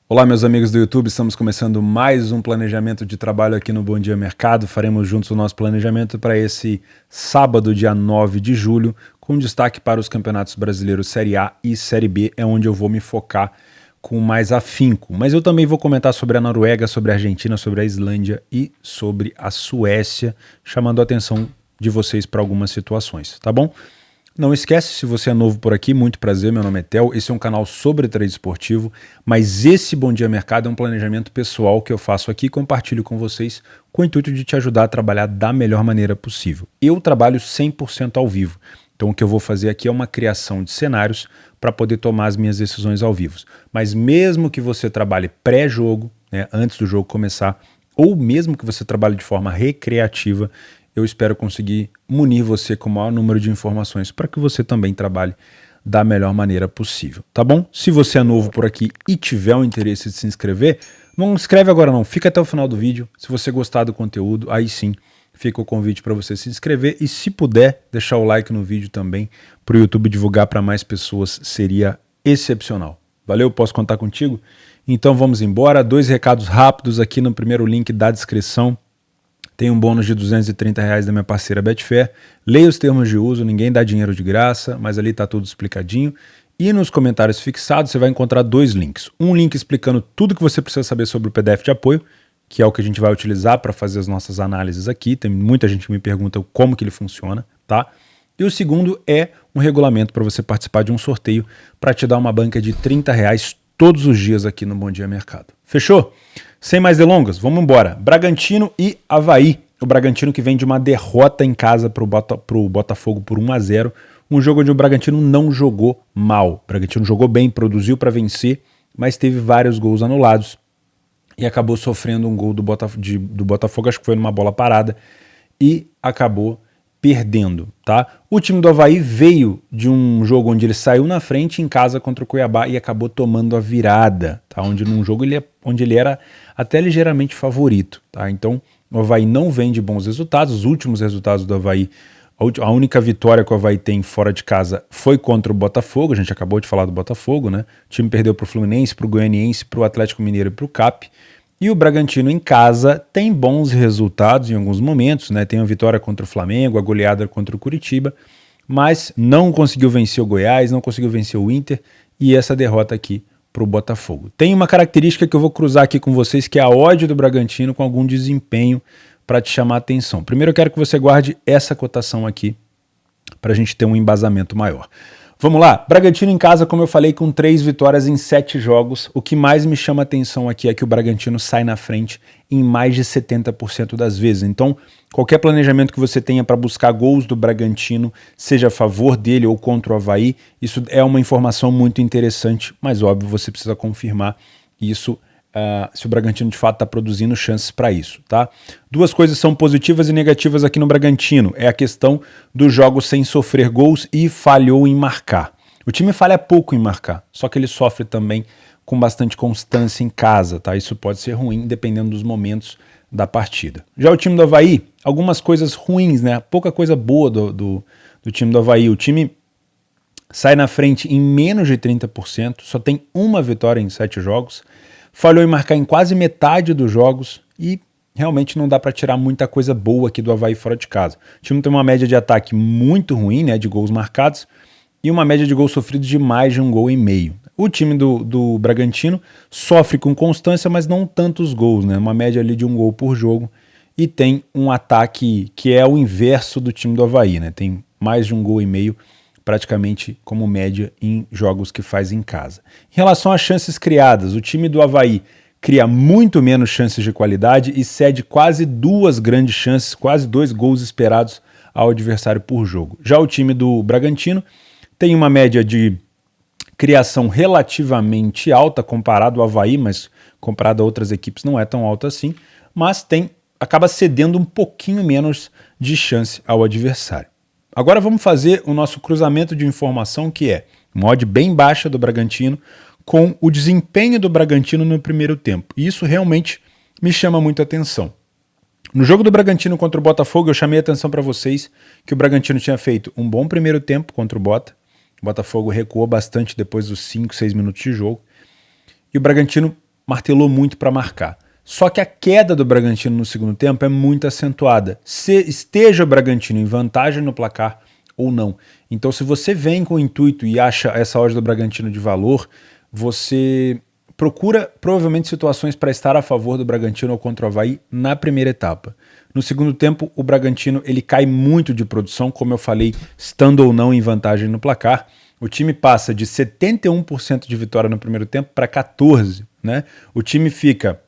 Olá, meus amigos do YouTube, estamos começando mais um planejamento de trabalho aqui no Bom Dia Mercado. Faremos juntos o nosso planejamento para esse sábado, dia 9 de julho, com destaque para os campeonatos brasileiros Série A e Série B, é onde eu vou me focar com mais afinco. Mas eu também vou comentar sobre a Noruega, sobre a Argentina, sobre a Islândia e sobre a Suécia, chamando a atenção de vocês para algumas situações, tá bom? Não esquece, se você é novo por aqui, muito prazer, meu nome é Theo, esse é um canal sobre trade esportivo, mas esse Bom Dia Mercado é um planejamento pessoal que eu faço aqui e compartilho com vocês com o intuito de te ajudar a trabalhar da melhor maneira possível. Eu trabalho 100% ao vivo, então o que eu vou fazer aqui é uma criação de cenários para poder tomar as minhas decisões ao vivo. Mas mesmo que você trabalhe pré-jogo, né, antes do jogo começar, ou mesmo que você trabalhe de forma recreativa, eu espero conseguir munir você com o maior número de informações para que você também trabalhe da melhor maneira possível, tá bom? Se você é novo por aqui e tiver o interesse de se inscrever, não inscreve agora não, fica até o final do vídeo. Se você gostar do conteúdo, aí sim fica o convite para você se inscrever e, se puder, deixar o like no vídeo também para o YouTube divulgar para mais pessoas, seria excepcional. Valeu? Posso contar contigo? Então vamos embora. 2 recados rápidos aqui no primeiro link da descrição. Tem um bônus de R$230 da minha parceira Betfair. Leia os termos de uso, ninguém dá dinheiro de graça, mas ali está tudo explicadinho. E nos comentários fixados você vai encontrar 2 links. Um link explicando tudo que você precisa saber sobre o PDF de apoio, que é o que a gente vai utilizar para fazer as nossas análises aqui. Tem muita gente que me pergunta como que ele funciona, tá? E o segundo é um regulamento para você participar de um sorteio para te dar uma banca de R$30 todos os dias aqui no Bom Dia Mercado. Fechou? Sem mais delongas, vamos embora. Bragantino e Avaí. O Bragantino que vem de uma derrota em casa para o Botafogo por 1-0. Um jogo onde o Bragantino não jogou mal. O Bragantino jogou bem, produziu para vencer, mas teve vários gols anulados e acabou sofrendo um gol do Botafogo, acho que foi numa bola parada, e acabou perdendo, tá? O time do Avaí veio de um jogo onde ele saiu na frente em casa contra o Cuiabá e acabou tomando a virada, tá? Onde num jogo onde ele era até ligeiramente favorito, tá? Então o Avaí não vem de bons resultados. Os últimos resultados do Avaí, a única vitória que o Avaí tem fora de casa foi contra o Botafogo. A gente acabou de falar do Botafogo, né? O time perdeu para o Fluminense, para o Goianiense, para o Atlético Mineiro e para o CAP. E o Bragantino em casa tem bons resultados em alguns momentos, né? Tem a vitória contra o Flamengo, a goleada contra o Curitiba, mas não conseguiu vencer o Goiás, não conseguiu vencer o Inter e essa derrota aqui para o Botafogo. Tem uma característica que eu vou cruzar aqui com vocês, que é a odd do Bragantino com algum desempenho para te chamar a atenção. Primeiro eu quero que você guarde essa cotação aqui para a gente ter um embasamento maior. Vamos lá, Bragantino em casa, como eu falei, com 3 vitórias em 7 jogos. O que mais me chama a atenção aqui é que o Bragantino sai na frente em mais de 70% das vezes. Então, qualquer planejamento que você tenha para buscar gols do Bragantino, seja a favor dele ou contra o Avaí, isso é uma informação muito interessante, mas óbvio, você precisa confirmar isso, se o Bragantino de fato está produzindo chances para isso, tá? 2 coisas são positivas e negativas aqui no Bragantino. É a questão dos jogos sem sofrer gols e falhou em marcar. O time falha pouco em marcar, só que ele sofre também com bastante constância em casa, tá? Isso pode ser ruim dependendo dos momentos da partida. Já o time do Avaí, algumas coisas ruins, né? Pouca coisa boa do time do Avaí. O time sai na frente em menos de 30%, só tem 1 vitória em 7 jogos, falhou em marcar em quase metade dos jogos e realmente não dá para tirar muita coisa boa aqui do Avaí fora de casa. O time tem uma média de ataque muito ruim, né, de gols marcados, e uma média de gols sofridos de mais de 1,5 gols. O time do Bragantino sofre com constância, mas não tantos gols, né, uma média ali de 1 gol por jogo, e tem um ataque que é o inverso do time do Avaí, né, tem mais de 1,5 gols praticamente como média em jogos que faz em casa. Em relação às chances criadas, o time do Avaí cria muito menos chances de qualidade e cede quase 2 grandes chances, quase 2 gols esperados ao adversário por jogo. Já o time do Bragantino tem uma média de criação relativamente alta comparado ao Avaí, mas comparado a outras equipes não é tão alta assim, mas acaba cedendo um pouquinho menos de chance ao adversário. Agora vamos fazer o nosso cruzamento de informação, que é uma odd bem baixa do Bragantino com o desempenho do Bragantino no primeiro tempo. E isso realmente me chama muito a atenção. No jogo do Bragantino contra o Botafogo, eu chamei a atenção para vocês que o Bragantino tinha feito um bom primeiro tempo contra o Bota. O Botafogo recuou bastante depois dos 5, 6 minutos de jogo. E o Bragantino martelou muito para marcar. Só que a queda do Bragantino no segundo tempo é muito acentuada. Esteja o Bragantino em vantagem no placar ou não. Então, se você vem com o intuito e acha essa odd do Bragantino de valor, você procura provavelmente situações para estar a favor do Bragantino ou contra o Avaí na primeira etapa. No segundo tempo, o Bragantino ele cai muito de produção, como eu falei, estando ou não em vantagem no placar. O time passa de 71% de vitória no primeiro tempo para 14%. Né? O time fica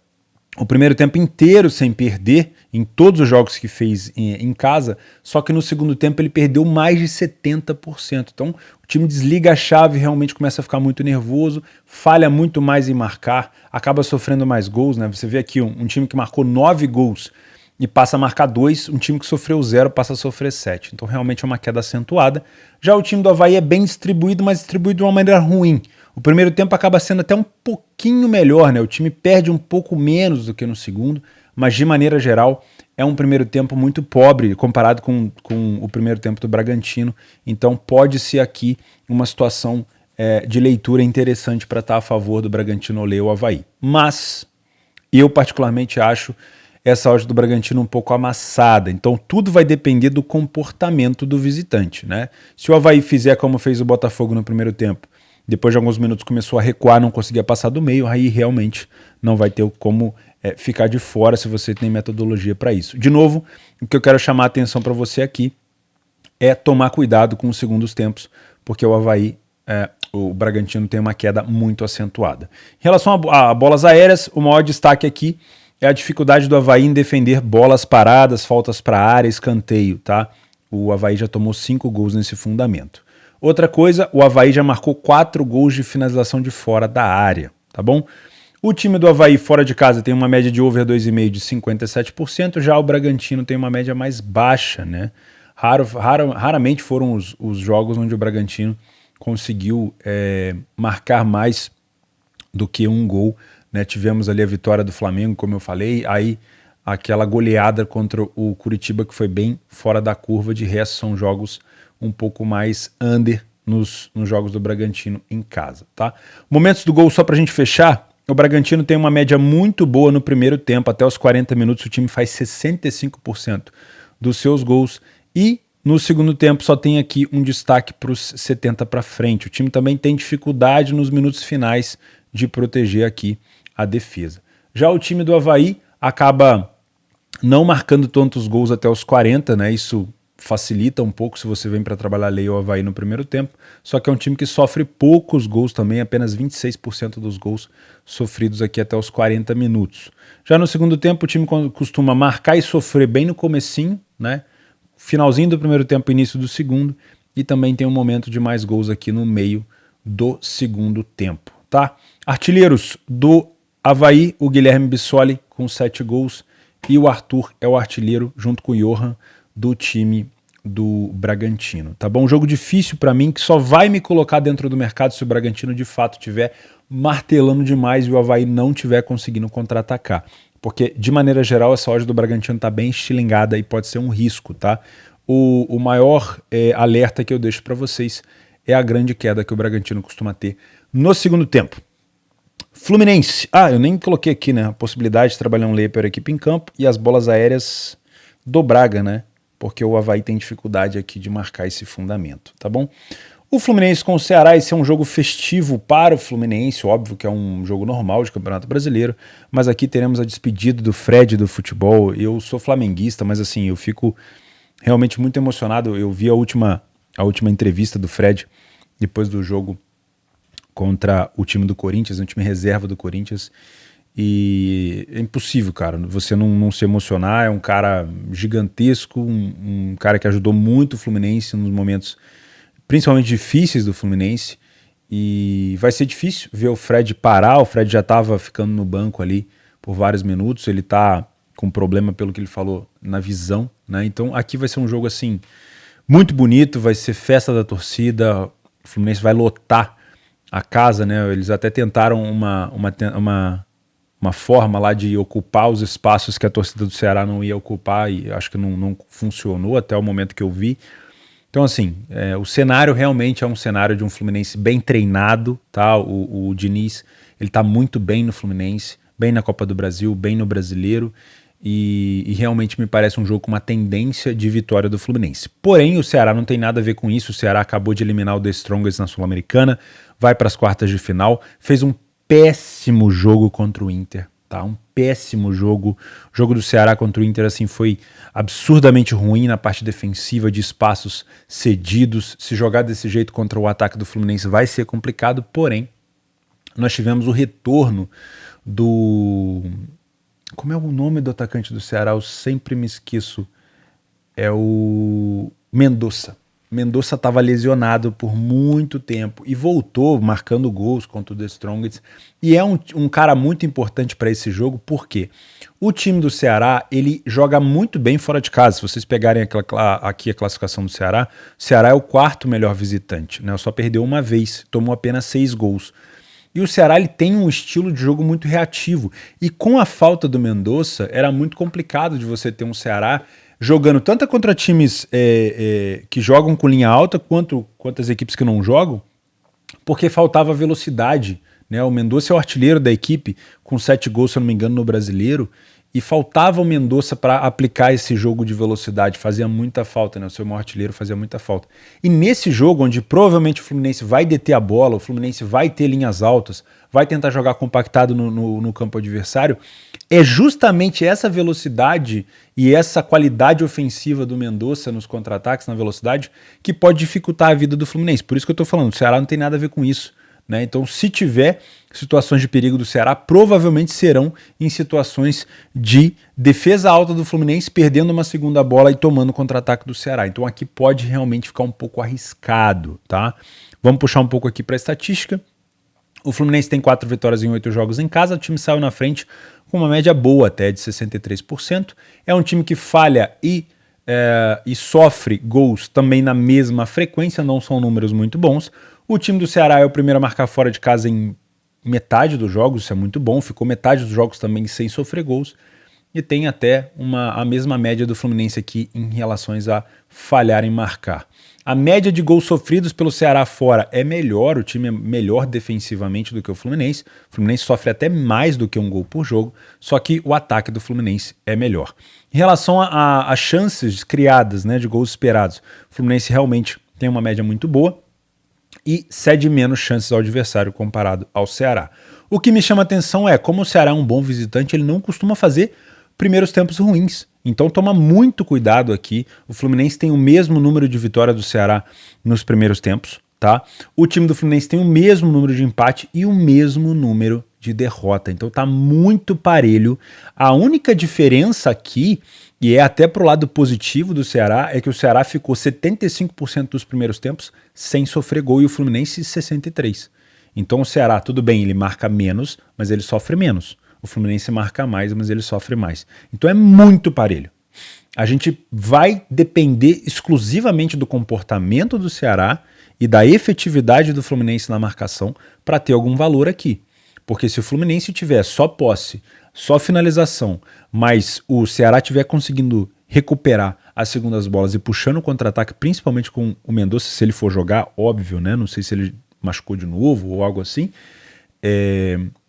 o primeiro tempo inteiro sem perder em todos os jogos que fez em casa, só que no segundo tempo ele perdeu mais de 70%. Então o time desliga a chave, realmente começa a ficar muito nervoso, falha muito mais em marcar, acaba sofrendo mais gols. Né? Você vê aqui um time que marcou 9 gols e passa a marcar 2, um time que sofreu 0 passa a sofrer 7. Então realmente é uma queda acentuada. Já o time do Avaí é bem distribuído, mas distribuído de uma maneira ruim. O primeiro tempo acaba sendo até um pouquinho melhor, né? O time perde um pouco menos do que no segundo, mas de maneira geral é um primeiro tempo muito pobre comparado com o primeiro tempo do Bragantino. Então pode ser aqui uma situação de leitura interessante para estar a favor do Bragantino ou o Avaí. Mas eu particularmente acho essa odd do Bragantino um pouco amassada. Então tudo vai depender do comportamento do visitante, né? Se o Avaí fizer como fez o Botafogo no primeiro tempo, depois de alguns minutos começou a recuar, não conseguia passar do meio, aí realmente não vai ter como ficar de fora se você tem metodologia para isso. De novo, o que eu quero chamar a atenção para você aqui é tomar cuidado com os segundos tempos, porque o Avaí, o Bragantino tem uma queda muito acentuada. Em relação a bolas aéreas, o maior destaque aqui é a dificuldade do Avaí em defender bolas paradas, faltas para área, escanteio, tá? O Avaí já tomou 5 gols nesse fundamento. Outra coisa, o Avaí já marcou 4 gols de finalização de fora da área, tá bom? O time do Avaí fora de casa tem uma média de over 2,5 de 57%, já o Bragantino tem uma média mais baixa, né? Raramente foram os jogos onde o Bragantino conseguiu marcar mais do que um gol, né? Tivemos ali a vitória do Flamengo, como eu falei, aí aquela goleada contra o Curitiba que foi bem fora da curva, de resto são jogos um pouco mais under nos jogos do Bragantino em casa, tá? Momentos do gol, só pra gente fechar, o Bragantino tem uma média muito boa no primeiro tempo, até os 40 minutos o time faz 65% dos seus gols, e no segundo tempo só tem aqui um destaque para os 70 para frente. O time também tem dificuldade nos minutos finais de proteger aqui a defesa. Já o time do Avaí acaba não marcando tantos gols até os 40, né? Isso facilita um pouco se você vem para trabalhar lei ou Avaí no primeiro tempo, só que é um time que sofre poucos gols também, apenas 26% dos gols sofridos aqui até os 40 minutos. Já no segundo tempo o time costuma marcar e sofrer bem no comecinho, né? Finalzinho do primeiro tempo, início do segundo, e também tem um momento de mais gols aqui no meio do segundo tempo, tá? Artilheiros do Avaí, o Guilherme Bissoli com 7 gols e o Arthur é o artilheiro junto com o Johan do time do Bragantino, tá bom? Um jogo difícil para mim, que só vai me colocar dentro do mercado se o Bragantino de fato estiver martelando demais e o Avaí não estiver conseguindo contra-atacar. Porque, de maneira geral, essa odd do Bragantino tá bem estilingada e pode ser um risco, tá? O maior alerta que eu deixo para vocês é a grande queda que o Bragantino costuma ter no segundo tempo. Fluminense. Eu nem coloquei aqui, né? A possibilidade de trabalhar um layer para a equipe em campo e as bolas aéreas do Braga, né? Porque o Avaí tem dificuldade aqui de marcar esse fundamento, tá bom? O Fluminense com o Ceará, esse é um jogo festivo para o Fluminense, óbvio que é um jogo normal de Campeonato Brasileiro, mas aqui teremos a despedida do Fred do futebol. Eu sou flamenguista, mas assim, eu fico realmente muito emocionado. Eu vi a última entrevista do Fred depois do jogo contra o time do Corinthians, um time reserva do Corinthians, e é impossível, cara, você não se emocionar. É um cara gigantesco, um cara que ajudou muito o Fluminense nos momentos principalmente difíceis do Fluminense, e vai ser difícil ver o Fred parar. O Fred já estava ficando no banco ali por vários minutos, ele tá com problema, pelo que ele falou, na visão, né? Então aqui vai ser um jogo assim muito bonito, vai ser festa da torcida, o Fluminense vai lotar a casa, né? Eles até tentaram uma forma lá de ocupar os espaços que a torcida do Ceará não ia ocupar, e acho que não funcionou até o momento que eu vi. Então assim, o cenário realmente é um cenário de um Fluminense bem treinado, tá? O Diniz, Ele tá muito bem no Fluminense, bem na Copa do Brasil, bem no Brasileiro, e realmente me parece um jogo com uma tendência de vitória do Fluminense. Porém, o Ceará não tem nada a ver com isso. O Ceará acabou de eliminar o The Strongest na Sul-Americana, vai para as quartas de final, fez um péssimo jogo contra o Inter, tá? Um péssimo jogo. O jogo do Ceará contra o Inter assim foi absurdamente ruim na parte defensiva, de espaços cedidos. Se jogar desse jeito contra o ataque do Fluminense vai ser complicado, porém nós tivemos o retorno do... Como é o nome do atacante do Ceará? Eu sempre me esqueço. É o Mendonça. Mendonça estava lesionado por muito tempo e voltou marcando gols contra o The Strongest. E é um cara muito importante para esse jogo, porque o time do Ceará ele joga muito bem fora de casa. Se vocês pegarem aqui a classificação do Ceará, o Ceará é o quarto melhor visitante, né? Só perdeu uma vez, tomou apenas 6 gols. E o Ceará ele tem um estilo de jogo muito reativo. E com a falta do Mendonça, era muito complicado de você ter um Ceará jogando tanto contra times que jogam com linha alta, quanto as equipes que não jogam, porque faltava velocidade, né? O Mendonça é o artilheiro da equipe, com 7 gols, se eu não me engano, no Brasileiro, e faltava o Mendonça para aplicar esse jogo de velocidade, fazia muita falta, né? O seu maior artilheiro fazia muita falta. E nesse jogo, onde provavelmente o Fluminense vai deter a bola, o Fluminense vai ter linhas altas, vai tentar jogar compactado no campo adversário, é justamente essa velocidade e essa qualidade ofensiva do Mendonça nos contra-ataques, na velocidade, que pode dificultar a vida do Fluminense. Por isso que eu tô falando, o Ceará não tem nada a ver com isso, né? Então, se tiver situações de perigo do Ceará, provavelmente serão em situações de defesa alta do Fluminense, perdendo uma segunda bola e tomando contra-ataque do Ceará. Então aqui pode realmente ficar um pouco arriscado, tá? Vamos puxar um pouco aqui para a estatística. O Fluminense tem 4 vitórias em 8 jogos em casa, o time saiu na frente com uma média boa até de 63%. É um time que falha e sofre gols também na mesma frequência, não são números muito bons. O time do Ceará é o primeiro a marcar fora de casa em metade dos jogos, isso é muito bom, ficou metade dos jogos também sem sofrer gols, e tem até a mesma média do Fluminense aqui em relação a falhar em marcar. A média de gols sofridos pelo Ceará fora é melhor, o time é melhor defensivamente do que o Fluminense sofre até mais do que um gol por jogo, só que o ataque do Fluminense é melhor. Em relação a chances criadas, né, de gols esperados, o Fluminense realmente tem uma média muito boa, e cede menos chances ao adversário comparado ao Ceará. O que me chama a atenção é, como o Ceará é um bom visitante, ele não costuma fazer primeiros tempos ruins. Então toma muito cuidado aqui. O Fluminense tem o mesmo número de vitórias do Ceará nos primeiros tempos, tá? O time do Fluminense tem o mesmo número de empate e o mesmo número de derrota. Então tá muito parelho. A única diferença aqui, e é até pro lado positivo do Ceará, é que o Ceará ficou 75% dos primeiros tempos sem sofrer gol e o Fluminense 63%. Então o Ceará, tudo bem, ele marca menos, mas ele sofre menos. O Fluminense marca mais, mas ele sofre mais. Então é muito parelho. A gente vai depender exclusivamente do comportamento do Ceará e da efetividade do Fluminense na marcação para ter algum valor aqui. Porque se o Fluminense tiver só posse, só finalização, mas o Ceará tiver conseguindo recuperar as segundas bolas e puxando o contra-ataque, principalmente com o Mendonça, se ele for jogar, óbvio, né? Não sei se ele machucou de novo ou algo assim.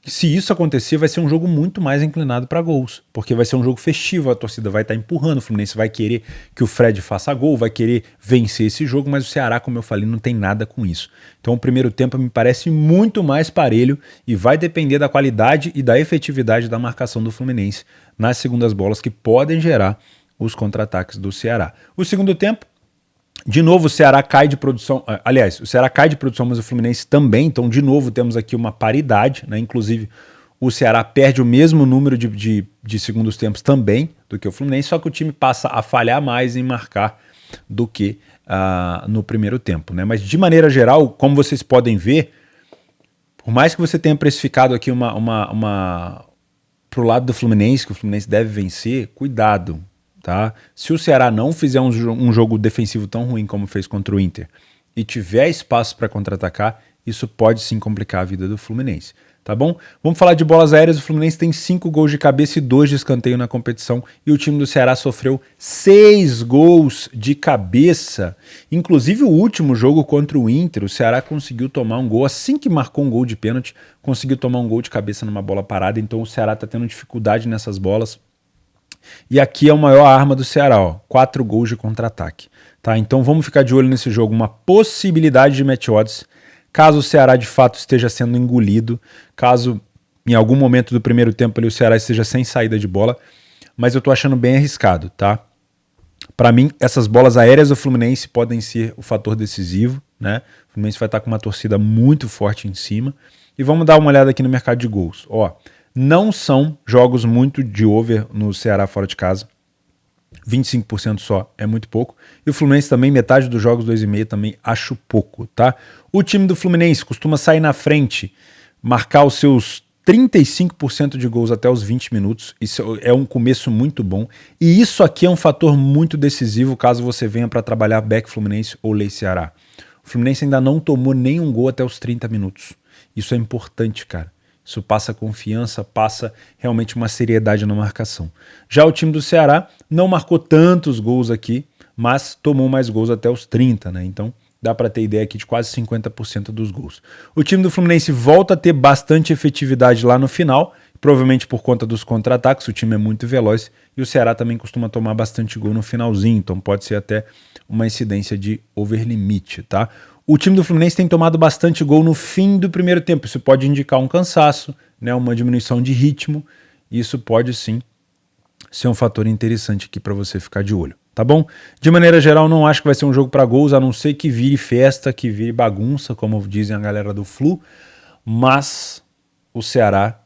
Se isso acontecer, vai ser um jogo muito mais inclinado para gols, porque vai ser um jogo festivo, a torcida vai estar empurrando, o Fluminense vai querer que o Fred faça gol, vai querer vencer esse jogo, mas o Ceará, como eu falei, não tem nada com isso. Então o primeiro tempo me parece muito mais parelho e vai depender da qualidade e da efetividade da marcação do Fluminense nas segundas bolas que podem gerar os contra-ataques do Ceará. O segundo tempo, de novo, o Ceará cai de produção. Aliás, o Ceará cai de produção, mas o Fluminense também. Então, de novo, temos aqui uma paridade, né? Inclusive, o Ceará perde o mesmo número de segundos tempos também do que o Fluminense, só que o time passa a falhar mais em marcar do que no primeiro tempo, né? Mas, de maneira geral, como vocês podem ver, por mais que você tenha precificado aqui pro lado do Fluminense, que o Fluminense deve vencer, cuidado. Tá? Se o Ceará não fizer um jogo defensivo tão ruim como fez contra o Inter e tiver espaço para contra-atacar, isso pode sim complicar a vida do Fluminense. tá bom? Vamos falar de bolas aéreas. O Fluminense tem 5 gols de cabeça e 2 de escanteio na competição, e o time do Ceará sofreu 6 gols de cabeça. Inclusive o último jogo contra o Inter, o Ceará conseguiu tomar um gol, assim que marcou um gol de pênalti, conseguiu tomar um gol de cabeça numa bola parada, então o Ceará tá tendo dificuldade nessas bolas. E aqui é a maior arma do Ceará, ó, 4 gols de contra-ataque. Tá? Então vamos ficar de olho nesse jogo, uma possibilidade de match odds, caso o Ceará de fato esteja sendo engolido, caso em algum momento do primeiro tempo ali, o Ceará esteja sem saída de bola, mas eu tô achando bem arriscado, tá? Para mim, essas bolas aéreas do Fluminense podem ser o fator decisivo, né? O Fluminense vai estar com uma torcida muito forte em cima. E vamos dar uma olhada aqui no mercado de gols. Ó, não são jogos muito de over no Ceará fora de casa. 25% só é muito pouco. E o Fluminense também, metade dos jogos 2,5 também acho pouco, tá? O time do Fluminense costuma sair na frente, marcar os seus 35% de gols até os 20 minutos. Isso é um começo muito bom. E isso aqui é um fator muito decisivo caso você venha para trabalhar back Fluminense ou lei Ceará. O Fluminense ainda não tomou nenhum gol até os 30 minutos. Isso é importante, cara. Isso passa confiança, passa realmente uma seriedade na marcação. Já o time do Ceará não marcou tantos gols aqui, mas tomou mais gols até os 30, né? Então dá para ter ideia aqui de quase 50% dos gols. O time do Fluminense volta a ter bastante efetividade lá no final, provavelmente por conta dos contra-ataques, o time é muito veloz, e o Ceará também costuma tomar bastante gol no finalzinho, então pode ser até uma incidência de over-limite, tá? O time do Fluminense tem tomado bastante gol no fim do primeiro tempo. Isso pode indicar um cansaço, né, uma diminuição de ritmo. Isso pode sim ser um fator interessante aqui para você ficar de olho, tá bom? De maneira geral, não acho que vai ser um jogo para gols, a não ser que vire festa, que vire bagunça, como dizem a galera do Flu. Mas o Ceará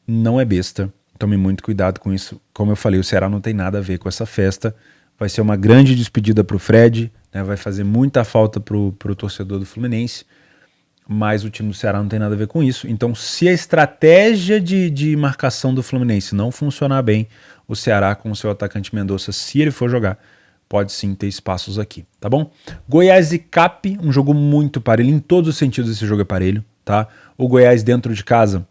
não é besta. Tome muito cuidado com isso. Como eu falei, o Ceará não tem nada a ver com essa festa. Vai ser uma grande despedida para o Fred, né, vai fazer muita falta para o torcedor do Fluminense, mas o time do Ceará não tem nada a ver com isso. Então, se a estratégia de marcação do Fluminense não funcionar bem, o Ceará com o seu atacante Mendonça, se ele for jogar, pode sim ter espaços aqui, tá bom? Goiás e Cap, um jogo muito parelho, em todos os sentidos esse jogo é parelho, tá? O Goiás dentro de casa,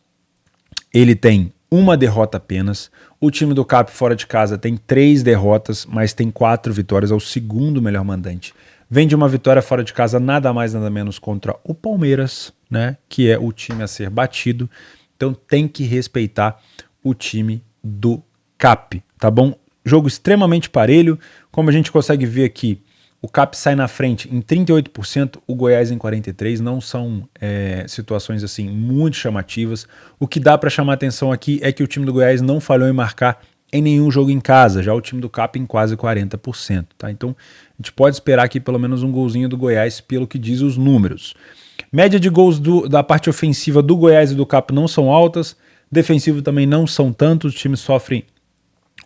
ele tem uma derrota apenas. O time do Cap fora de casa tem 3 derrotas, mas tem 4 vitórias, é o segundo melhor mandante. Vem de uma vitória fora de casa nada mais nada menos contra o Palmeiras, né, que é o time a ser batido. Então tem que respeitar o time do Cap, tá bom? Jogo extremamente parelho, como a gente consegue ver aqui, o Cap sai na frente em 38%, o Goiás em 43%, não são situações assim muito chamativas. O que dá para chamar atenção aqui é que o time do Goiás não falhou em marcar em nenhum jogo em casa, já o time do Cap em quase 40%. Tá? Então a gente pode esperar aqui pelo menos um golzinho do Goiás pelo que diz os números. Média de gols da parte ofensiva do Goiás e do Cap não são altas, defensivo também não são tantos, os times sofrem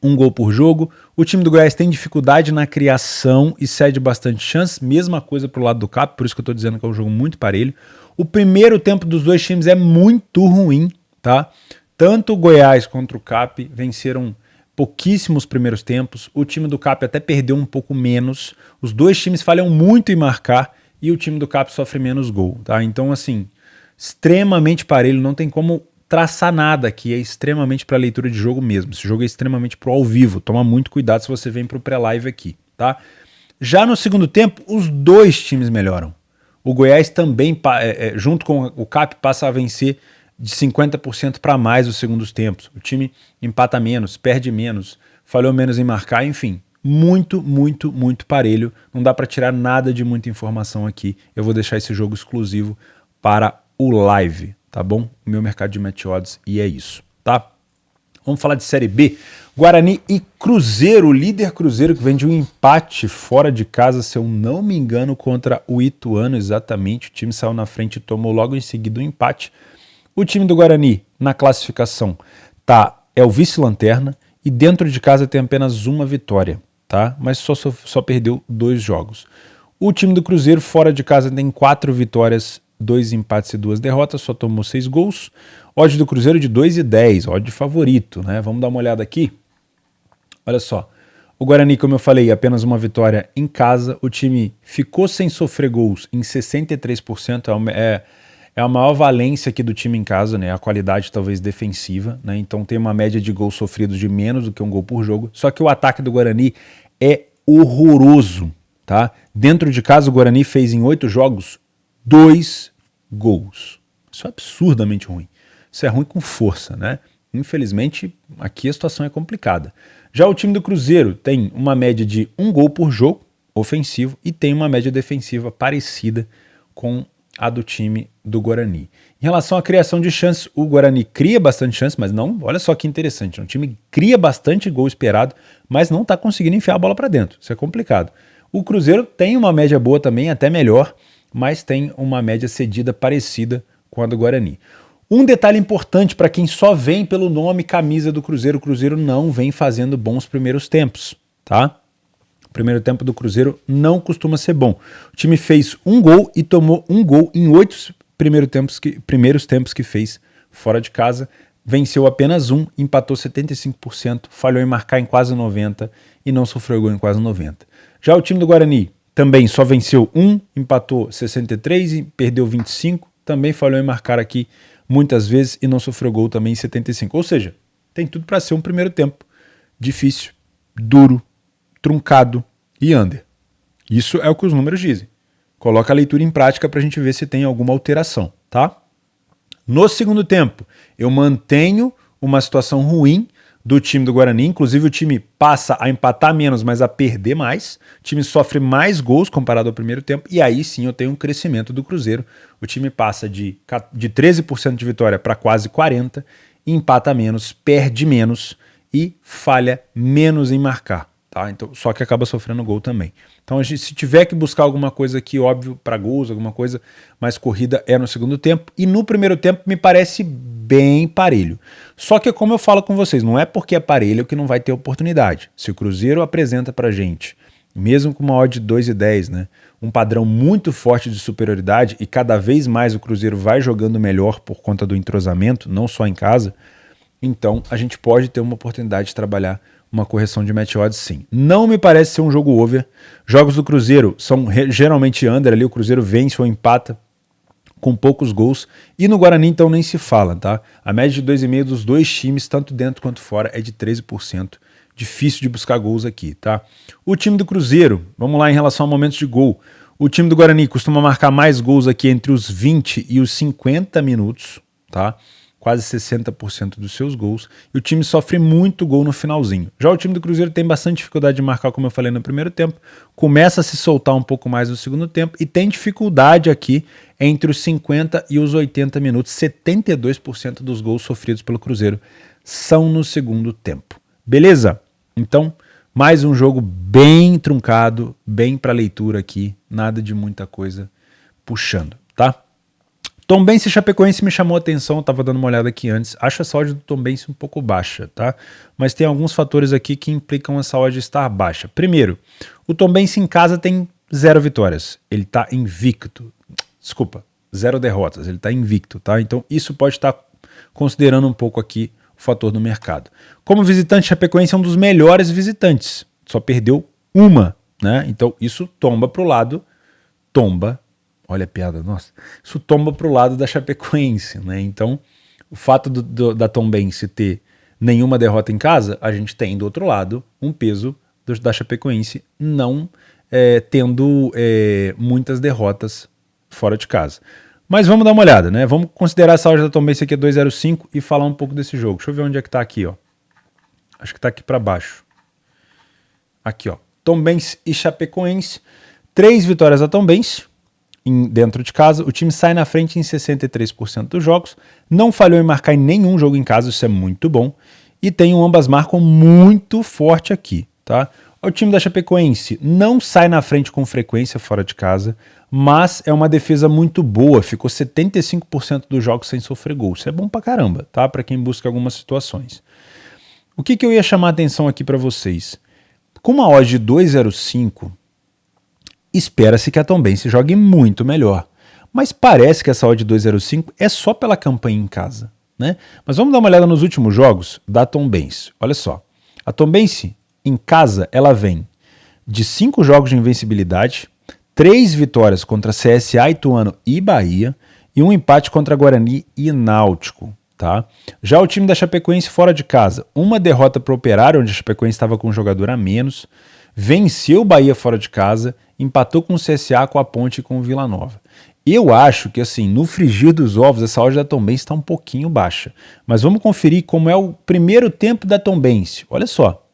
um gol por jogo. O time do Goiás tem dificuldade na criação e cede bastante chance. Mesma coisa pro lado do Cap, por isso que eu tô dizendo que é um jogo muito parelho. O primeiro tempo dos dois times é muito ruim, tá? Tanto o Goiás quanto o Cap venceram pouquíssimos primeiros tempos. O time do Cap até perdeu um pouco menos. Os dois times falham muito em marcar e o time do Cap sofre menos gol, tá? Então, assim, extremamente parelho, não tem como traçar nada aqui, é extremamente para leitura de jogo mesmo. Esse jogo é extremamente pro ao vivo, toma muito cuidado se você vem pro pré-live aqui, tá? Já no segundo tempo, os dois times melhoram. O Goiás também, junto com o Cap, passa a vencer de 50% para mais os segundos tempos. O time empata menos, perde menos, falhou menos em marcar, enfim. Muito, muito, muito parelho. Não dá para tirar nada de muita informação aqui. Eu vou deixar esse jogo exclusivo para o live, tá bom? O meu mercado de match odds, e é isso, tá? Vamos falar de Série B. Guarani e Cruzeiro, o líder Cruzeiro que vem de um empate fora de casa, se eu não me engano, contra o Ituano, exatamente. O time saiu na frente e tomou logo em seguida um empate. O time do Guarani, na classificação, é o vice-lanterna e dentro de casa tem apenas uma vitória, tá? Mas só perdeu 2 jogos. O time do Cruzeiro, fora de casa, tem 4 vitórias, 2 empates e 2 derrotas, só tomou 6 gols. Odd do Cruzeiro de 2,10, odd favorito, né? Vamos dar uma olhada aqui. Olha só, o Guarani, como eu falei, apenas uma vitória em casa. O time ficou sem sofrer gols em 63%, é a maior valência aqui do time em casa, né? A qualidade talvez defensiva, né? Então tem uma média de gols sofridos de menos do que um gol por jogo. Só que o ataque do Guarani é horroroso, tá? Dentro de casa o Guarani fez em 8 jogos 2 gols. Isso é absurdamente ruim. Isso é ruim com força, né? Infelizmente, aqui a situação é complicada. Já o time do Cruzeiro tem uma média de 1 gol por jogo ofensivo e tem uma média defensiva parecida com a do time do Guarani. Em relação à criação de chances, o Guarani cria bastante chances, mas não, olha só que interessante, o time cria bastante gol esperado, mas não está conseguindo enfiar a bola para dentro, isso é complicado. O Cruzeiro tem uma média boa também, até melhor, mas tem uma média cedida parecida com a do Guarani. Um detalhe importante para quem só vem pelo nome camisa do Cruzeiro, o Cruzeiro não vem fazendo bons primeiros tempos, tá? O primeiro tempo do Cruzeiro não costuma ser bom. O time fez 1 gol e tomou 1 gol em 8 primeiros tempos que fez fora de casa. Venceu apenas 1, empatou 75%, falhou em marcar em quase 90% e não sofreu gol em quase 90%. Já o time do Guarani também só venceu 1, empatou 63% e perdeu 25%, também falhou em marcar aqui muitas vezes e não sofreu gol também em 75%. Ou seja, tem tudo para ser um primeiro tempo difícil, duro, truncado e under. Isso é o que os números dizem. Coloca a leitura em prática para a gente ver se tem alguma alteração, tá? No segundo tempo, eu mantenho uma situação ruim do time do Guarani, inclusive o time passa a empatar menos, mas a perder mais, o time sofre mais gols comparado ao primeiro tempo, e aí sim eu tenho um crescimento do Cruzeiro, o time passa de 13% de vitória para quase 40%, empata menos, perde menos e falha menos em marcar, tá? Então, só que acaba sofrendo gol também. Então, a gente, se tiver que buscar alguma coisa aqui, óbvio, para gols, alguma coisa mais corrida, é no segundo tempo. E no primeiro tempo me parece bem parelho. Só que, como eu falo com vocês, não é porque é parelho que não vai ter oportunidade. Se o Cruzeiro apresenta pra gente, mesmo com uma odd de 2,10, né, um padrão muito forte de superioridade, e cada vez mais o Cruzeiro vai jogando melhor por conta do entrosamento, não só em casa, então a gente pode ter uma oportunidade de trabalhar uma correção de match odds, sim. Não me parece ser um jogo over. Jogos do Cruzeiro são geralmente under ali, o Cruzeiro vence ou empata com poucos gols. E no Guarani, então, nem se fala, tá? A média de 2,5 dos dois times, tanto dentro quanto fora, é de 13%. Difícil de buscar gols aqui, tá? O time do Cruzeiro, vamos lá em relação a momentos de gol. O time do Guarani costuma marcar mais gols aqui entre os 20 e os 50 minutos, tá? Quase 60% dos seus gols, e o time sofre muito gol no finalzinho. Já o time do Cruzeiro tem bastante dificuldade de marcar, como eu falei no primeiro tempo, começa a se soltar um pouco mais no segundo tempo, e tem dificuldade aqui entre os 50 e os 80 minutos. 72% dos gols sofridos pelo Cruzeiro são no segundo tempo. Beleza? Então, mais um jogo bem truncado, bem para leitura aqui, nada de muita coisa puxando, tá? Tombense e Chapecoense me chamou a atenção, eu estava dando uma olhada aqui antes. Acho essa odd do Tombense um pouco baixa, tá? Mas tem alguns fatores aqui que implicam essa odd estar baixa. Primeiro, o Tombense em casa tem 0 vitórias. Ele está invicto. Desculpa, 0 derrotas. Ele está invicto, tá? Então isso pode estar considerando um pouco aqui o fator do mercado. Como visitante, Chapecoense é um dos melhores visitantes. Só perdeu uma, né? Então isso tomba para o lado, olha a piada, nossa. Isso tomba para o lado da Chapecoense, né? Então, o fato da Tombense ter nenhuma derrota em casa, a gente tem do outro lado um peso da Chapecoense não tendo muitas derrotas fora de casa. Mas vamos dar uma olhada, né? Vamos considerar essa odd da Tombense aqui 2,05 e falar um pouco desse jogo. Deixa eu ver onde é que tá aqui, ó. Acho que tá aqui para baixo. Aqui, ó. Tombense e Chapecoense. 3 vitórias da Tombense. Dentro de casa, o time sai na frente em 63% dos jogos, não falhou em marcar em nenhum jogo em casa, isso é muito bom, e tem um ambas marcam muito forte aqui, tá? O time da Chapecoense não sai na frente com frequência fora de casa, mas é uma defesa muito boa, ficou 75% dos jogos sem sofrer gol, isso é bom pra caramba, tá? Pra quem busca algumas situações. O que eu ia chamar a atenção aqui pra vocês? Com uma odd de 2,05, espera-se que a Tombense jogue muito melhor. Mas parece que essa odd de 2,05 é só pela campanha em casa, né? Mas vamos dar uma olhada nos últimos jogos da Tombense. Olha só. A Tombense, em casa, ela vem de 5 jogos de invencibilidade, 3 vitórias contra CSA, Ituano e Bahia, e um empate contra Guarani e Náutico. Tá? Já o time da Chapecoense fora de casa, uma derrota para o Operário, onde a Chapecoense estava com um jogador a menos, venceu o Bahia fora de casa, empatou com o CSA, com a Ponte e com o Vila Nova. Eu acho que assim, no frigir dos ovos, essa odd da Tombense está um pouquinho baixa. Mas vamos conferir como é o primeiro tempo da Tombense. Olha só,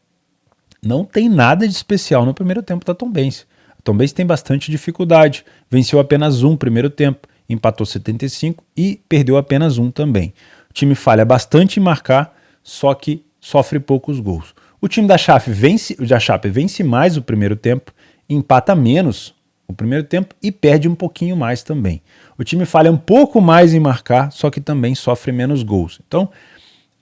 não tem nada de especial no primeiro tempo da Tombense. A Tombense tem bastante dificuldade, venceu apenas um primeiro tempo, empatou 75 e perdeu apenas um também. O time falha bastante em marcar, só que sofre poucos gols. O time da Chape vence mais o primeiro tempo, empata menos o primeiro tempo e perde um pouquinho mais também. O time falha um pouco mais em marcar, só que também sofre menos gols. Então,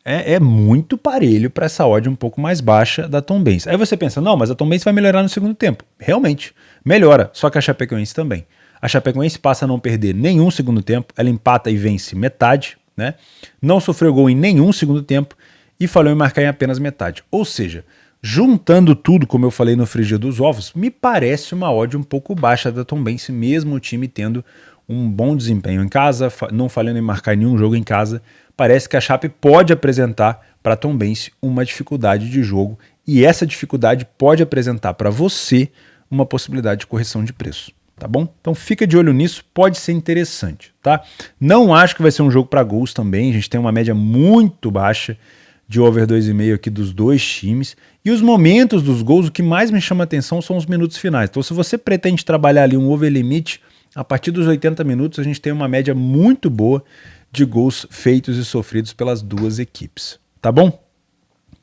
é muito parelho para essa odd um pouco mais baixa da Tombense. Aí você pensa, não, mas a Tombense vai melhorar no segundo tempo. Realmente, melhora, só que a Chapecoense também. A Chapecoense passa a não perder nenhum segundo tempo, ela empata e vence metade, né? Não sofreu gol em nenhum segundo tempo e falhou em marcar em apenas metade. Ou seja, juntando tudo, como eu falei no frigir dos ovos, me parece uma odd um pouco baixa da Tombense, mesmo o time tendo um bom desempenho em casa, não falhando em marcar em nenhum jogo em casa. Parece que a Chape pode apresentar para a Tombense uma dificuldade de jogo e essa dificuldade pode apresentar para você uma possibilidade de correção de preço. Tá bom? Então fica de olho nisso, pode ser interessante, tá? Não acho que vai ser um jogo para gols também, a gente tem uma média muito baixa de over 2,5 aqui dos dois times, e os momentos dos gols, o que mais me chama atenção são os minutos finais. Então se você pretende trabalhar ali um over limite, a partir dos 80 minutos a gente tem uma média muito boa de gols feitos e sofridos pelas duas equipes, tá bom?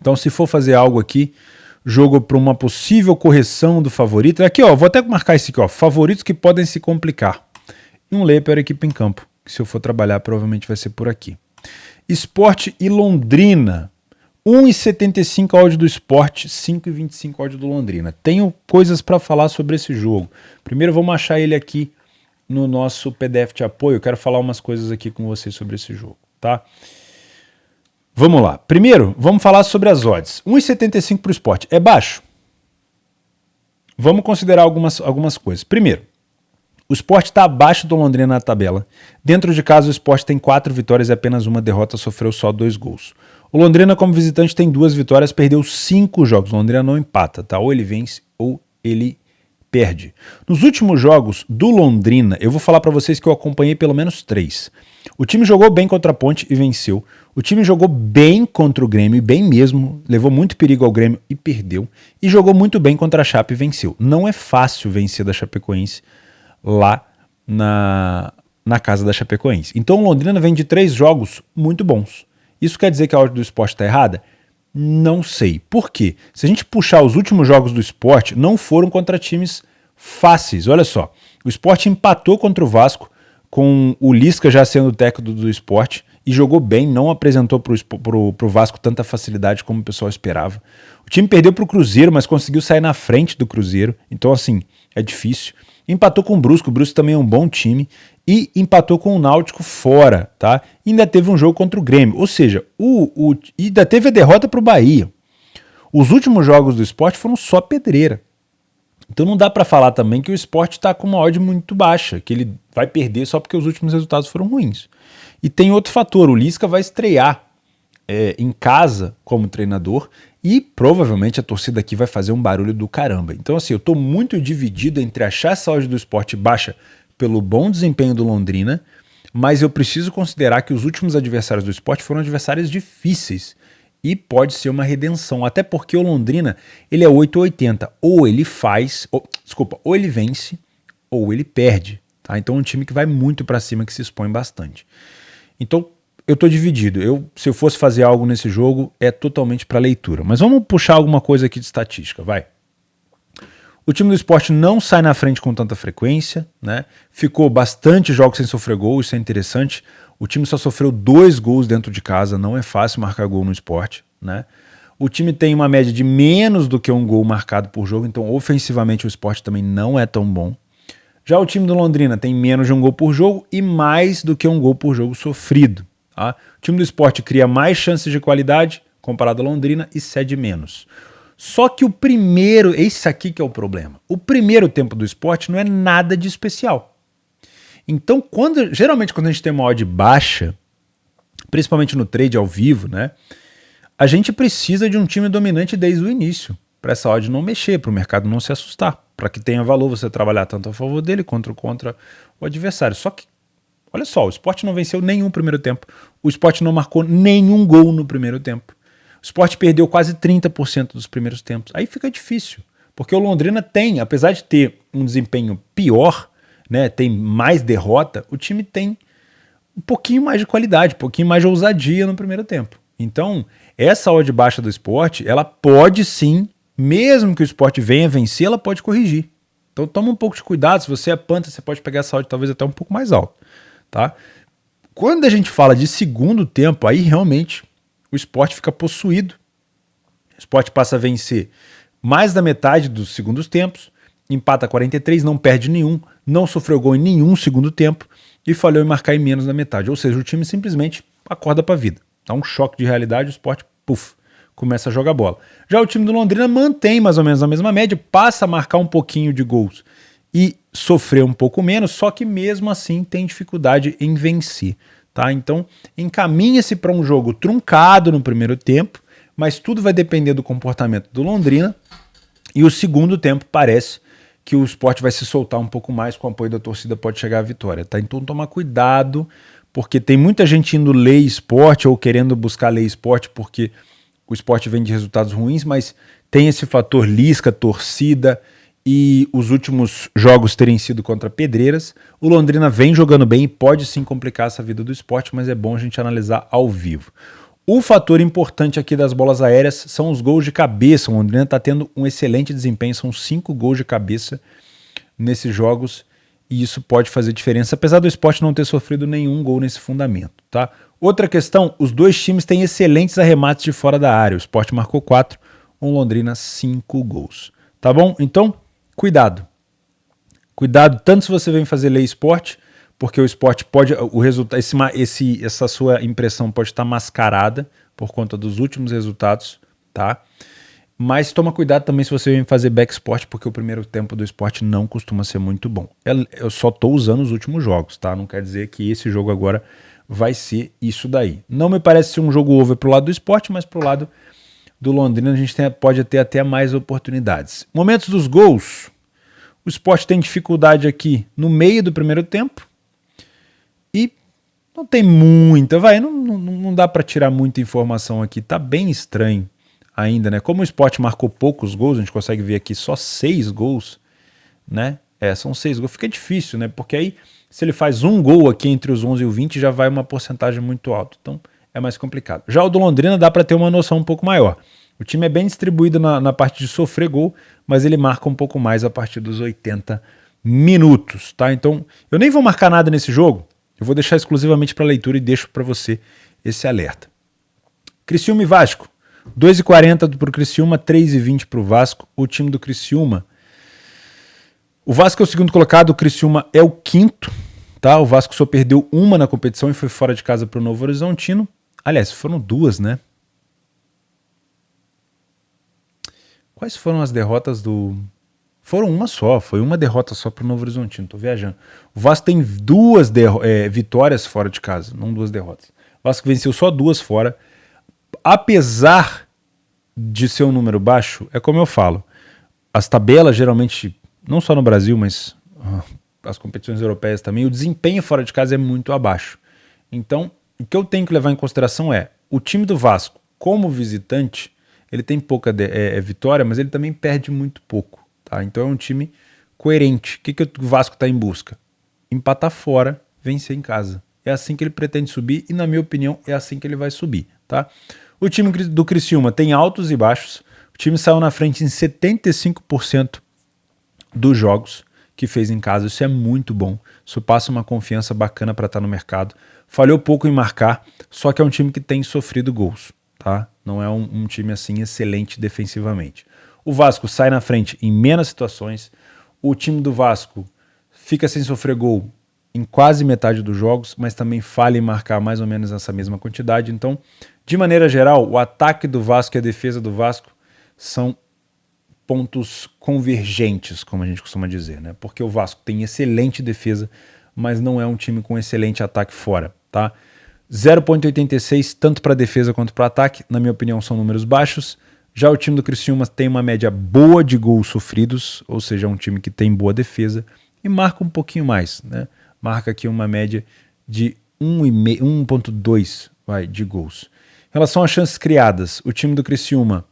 Então se for fazer algo aqui, jogo para uma possível correção do favorito. Aqui, ó, vou até marcar esse aqui, ó, favoritos que podem se complicar. E um layer para a equipe em campo, que se eu for trabalhar provavelmente vai ser por aqui. Sport e Londrina. 1,75 odd do Sport, 5,25 odd do Londrina. Tenho coisas para falar sobre esse jogo. Primeiro vamos achar ele aqui no nosso PDF de apoio. Eu quero falar umas coisas aqui com vocês sobre esse jogo, tá? Vamos lá. Primeiro, vamos falar sobre as odds. 1,75 para o Sport. É baixo? Vamos considerar algumas coisas. Primeiro, o Sport está abaixo do Londrina na tabela. Dentro de casa, o Sport tem 4 vitórias e apenas uma derrota, sofreu só 2 gols. O Londrina, como visitante, tem 2 vitórias, perdeu 5 jogos. O Londrina não empata, tá? Ou ele vence ou ele perde. Nos últimos jogos do Londrina, eu vou falar para vocês que eu acompanhei pelo menos 3. O time jogou bem contra a Ponte e venceu. O time jogou bem contra o Grêmio, bem mesmo, levou muito perigo ao Grêmio e perdeu. E jogou muito bem contra a Chape e venceu. Não é fácil vencer da Chapecoense lá na casa da Chapecoense. Então o Londrina vem de 3 jogos muito bons. Isso quer dizer que a odd do Sport está errada? Não sei. Por quê? Se a gente puxar os últimos jogos do Sport, não foram contra times fáceis. Olha só, o Sport empatou contra o Vasco, com o Lisca já sendo o técnico do Sport, e jogou bem, não apresentou pro Vasco tanta facilidade como o pessoal esperava. O time perdeu pro Cruzeiro, mas conseguiu sair na frente do Cruzeiro, então assim, é difícil. Empatou com o Brusque também é um bom time, e empatou com o Náutico fora, tá? E ainda teve um jogo contra o Grêmio, ou seja, ainda teve a derrota pro Bahia. Os últimos jogos do Sport foram só pedreira. Então não dá para falar também que o Sport está com uma odd muito baixa, que ele vai perder só porque os últimos resultados foram ruins. E tem outro fator, o Lisca vai estrear em casa como treinador e provavelmente a torcida aqui vai fazer um barulho do caramba. Então assim, eu estou muito dividido entre achar essa odd do Sport baixa pelo bom desempenho do Londrina, mas eu preciso considerar que os últimos adversários do Sport foram adversários difíceis. E pode ser uma redenção, até porque o Londrina ele é 8,80, ou ele ou ele vence, ou ele perde, tá? Então é um time que vai muito para cima, que se expõe bastante. Então eu tô dividido, se eu fosse fazer algo nesse jogo, é totalmente para leitura. Mas vamos puxar alguma coisa aqui de estatística, vai. O time do Sport não sai na frente com tanta frequência, né? Ficou bastante jogos sem sofrer gol, isso é interessante. O time só sofreu 2 gols dentro de casa, não é fácil marcar gol no Sport, né? O time tem uma média de menos do que um gol marcado por jogo, então ofensivamente o Sport também não é tão bom. Já o time do Londrina tem menos de um gol por jogo e mais do que um gol por jogo sofrido, tá? O time do Sport cria mais chances de qualidade comparado ao Londrina e cede menos. Só que esse aqui que é o problema. O primeiro tempo do Sport não é nada de especial. Então, geralmente quando a gente tem uma odd baixa, principalmente no trade ao vivo, né, a gente precisa de um time dominante desde o início, para essa odd não mexer, para o mercado não se assustar, para que tenha valor você trabalhar tanto a favor dele quanto contra o adversário. Só que, olha só, o Sport não venceu nenhum primeiro tempo, o Sport não marcou nenhum gol no primeiro tempo, o Sport perdeu quase 30% dos primeiros tempos. Aí fica difícil, porque o Londrina tem, apesar de ter um desempenho pior, né, tem mais derrota, o time tem um pouquinho mais de qualidade, um pouquinho mais de ousadia no primeiro tempo. Então, essa odd baixa do Sport, ela pode sim, mesmo que o Sport venha vencer, ela pode corrigir. Então toma um pouco de cuidado, se você é Panther, você pode pegar essa odd talvez até um pouco mais alta, tá? Quando a gente fala de segundo tempo, aí realmente o Sport fica possuído. O Sport passa a vencer mais da metade dos segundos tempos, empata 43, não perde nenhum, não sofreu gol em nenhum segundo tempo e falhou em marcar em menos da metade. Ou seja, o time simplesmente acorda para a vida. Dá um choque de realidade, o Sport, começa a jogar bola. Já o time do Londrina mantém mais ou menos a mesma média, passa a marcar um pouquinho de gols e sofrer um pouco menos, só que mesmo assim tem dificuldade em vencer. Tá? Então encaminha-se para um jogo truncado no primeiro tempo, mas tudo vai depender do comportamento do Londrina e o segundo tempo parece que o Sport vai se soltar um pouco mais, com o apoio da torcida pode chegar à vitória. Tá? Então toma cuidado, porque tem muita gente indo ler Sport ou querendo buscar ler Sport porque o Sport vem de resultados ruins, mas tem esse fator Lisca, torcida e os últimos jogos terem sido contra Pedreiras. O Londrina vem jogando bem e pode sim complicar essa vida do Sport, mas é bom a gente analisar ao vivo. O fator importante aqui das bolas aéreas são os gols de cabeça. O Londrina está tendo um excelente desempenho, são 5 gols de cabeça nesses jogos e isso pode fazer diferença, apesar do Sport não ter sofrido nenhum gol nesse fundamento. Tá? Outra questão, os dois times têm excelentes arremates de fora da área. O Sport marcou 4, o Londrina 5 gols. Tá bom? Então, cuidado. Cuidado tanto se você vem fazer lei Sport, porque o Sport pode, o resultado, essa sua impressão pode estar mascarada por conta dos últimos resultados, tá? Mas toma cuidado também se você vem fazer back Sport, porque o primeiro tempo do Sport não costuma ser muito bom. Eu só estou usando os últimos jogos, tá? Não quer dizer que esse jogo agora vai ser isso daí. Não me parece ser um jogo over pro lado do Sport, mas pro lado do Londrina a gente pode ter até mais oportunidades. Momentos dos gols. O Sport tem dificuldade aqui no meio do primeiro tempo. E não tem muita, não dá para tirar muita informação aqui, tá bem estranho ainda, né? Como o Sport marcou poucos gols, a gente consegue ver aqui só 6 gols, né? São 6 gols, fica difícil, né? Porque aí, se ele faz um gol aqui entre os 11 e o 20, já vai uma porcentagem muito alta, então é mais complicado. Já o do Londrina dá para ter uma noção um pouco maior. O time é bem distribuído na parte de sofrer gol, mas ele marca um pouco mais a partir dos 80 minutos, tá? Então, eu nem vou marcar nada nesse jogo, eu vou deixar exclusivamente para leitura e deixo para você esse alerta. Criciúma e Vasco. 2,40 para o Criciúma, 3,20 para o Vasco. O time do Criciúma. O Vasco é o segundo colocado, o Criciúma é o quinto. Tá? O Vasco só perdeu uma na competição e foi fora de casa para o Novo Horizontino. Aliás, foram 2, né? Quais foram as derrotas do... Foram uma só, foi uma derrota só para o Novo Horizontino, tô viajando. O Vasco tem 2 vitórias fora de casa, não 2 derrotas. O Vasco venceu só 2 fora. Apesar de ser um número baixo, é como eu falo, as tabelas geralmente, não só no Brasil, mas as competições europeias também, o desempenho fora de casa é muito abaixo. Então, o que eu tenho que levar em consideração é, o time do Vasco, como visitante, ele tem pouca vitória, mas ele também perde muito pouco. Tá? Então é um time coerente. O que o Vasco está em busca? Empatar fora, vencer em casa. É assim que ele pretende subir e, na minha opinião, é assim que ele vai subir. Tá? O time do Criciúma tem altos e baixos. O time saiu na frente em 75% dos jogos que fez em casa. Isso é muito bom. Isso passa uma confiança bacana para estar no mercado. Falhou pouco em marcar, só que é um time que tem sofrido gols. Tá? Não é um time assim excelente defensivamente. O Vasco sai na frente em menos situações. O time do Vasco fica sem sofrer gol em quase metade dos jogos, mas também falha em marcar mais ou menos essa mesma quantidade. Então, de maneira geral, o ataque do Vasco e a defesa do Vasco são pontos convergentes, como a gente costuma dizer, né? Porque o Vasco tem excelente defesa, mas não é um time com excelente ataque fora, tá? 0,86 tanto para defesa quanto para ataque, na minha opinião são números baixos. Já o time do Criciúma tem uma média boa de gols sofridos, ou seja, é um time que tem boa defesa e marca um pouquinho mais, né? Marca aqui uma média de 1,2 de gols. Em relação às chances criadas, o time do Criciúma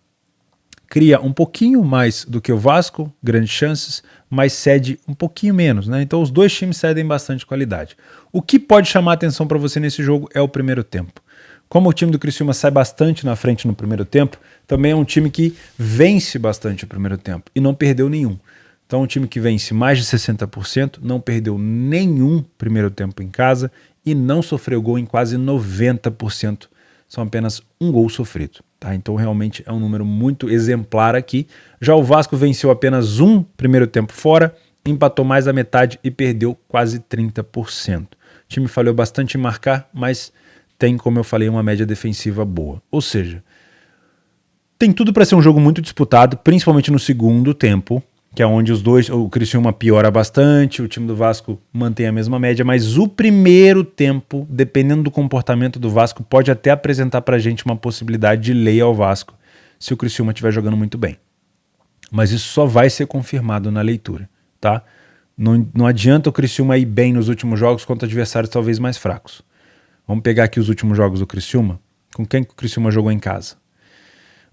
cria um pouquinho mais do que o Vasco, grandes chances, mas cede um pouquinho menos, né? Então os dois times cedem bastante qualidade. O que pode chamar a atenção para você nesse jogo é o primeiro tempo. Como o time do Criciúma sai bastante na frente no primeiro tempo, também é um time que vence bastante o primeiro tempo e não perdeu nenhum. Então é um time que vence mais de 60%, não perdeu nenhum primeiro tempo em casa e não sofreu gol em quase 90%. São apenas um gol sofrido. Tá? Então realmente é um número muito exemplar aqui. Já o Vasco venceu apenas um primeiro tempo fora, empatou mais da metade e perdeu quase 30%. O time falhou bastante em marcar, mas tem, como eu falei, uma média defensiva boa. Ou seja, tem tudo para ser um jogo muito disputado, principalmente no segundo tempo, que é onde o Criciúma piora bastante, o time do Vasco mantém a mesma média, mas o primeiro tempo, dependendo do comportamento do Vasco, pode até apresentar pra gente uma possibilidade de lei ao Vasco, se o Criciúma estiver jogando muito bem. Mas isso só vai ser confirmado na leitura, tá? Não adianta o Criciúma ir bem nos últimos jogos contra adversários talvez mais fracos. Vamos pegar aqui os últimos jogos do Criciúma. Com quem que o Criciúma jogou em casa?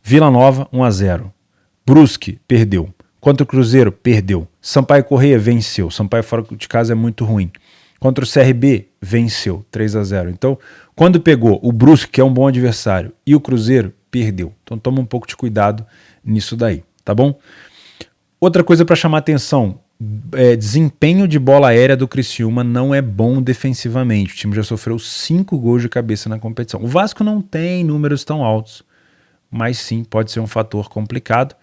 Vila Nova, 1-0. Brusque, perdeu. Contra o Cruzeiro, perdeu. Sampaio Corrêa, venceu. Sampaio fora de casa é muito ruim. Contra o CRB, venceu, 3-0. Então, quando pegou o Brusque, que é um bom adversário, e o Cruzeiro, perdeu. Então, toma um pouco de cuidado nisso daí, tá bom? Outra coisa para chamar atenção, desempenho de bola aérea do Criciúma não é bom defensivamente. O time já sofreu 5 gols de cabeça na competição. O Vasco não tem números tão altos, mas sim pode ser um fator complicado.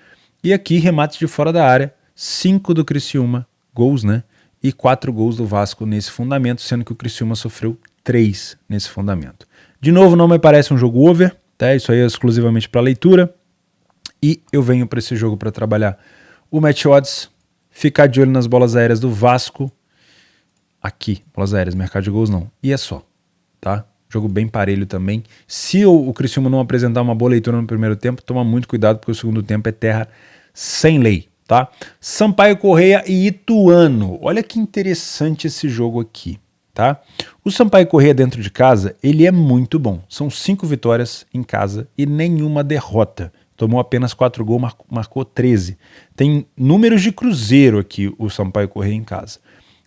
E aqui, remates de fora da área, 5 do Criciúma, gols, né? E 4 gols do Vasco nesse fundamento, sendo que o Criciúma sofreu 3 nesse fundamento. De novo, não me parece um jogo over, tá? Isso aí é exclusivamente para leitura. E eu venho para esse jogo para trabalhar o match odds, ficar de olho nas bolas aéreas do Vasco. Aqui, bolas aéreas, mercado de gols não. E é só, tá? Jogo bem parelho também. Se o Criciúma não apresentar uma boa leitura no primeiro tempo, toma muito cuidado, porque o segundo tempo é terra sem lei, tá? Sampaio Corrêa e Ituano. Olha que interessante esse jogo aqui, tá? O Sampaio Corrêa dentro de casa, ele é muito bom. São 5 vitórias em casa e nenhuma derrota. Tomou apenas 4 gols, marcou 13. Tem números de Cruzeiro aqui, o Sampaio Corrêa em casa.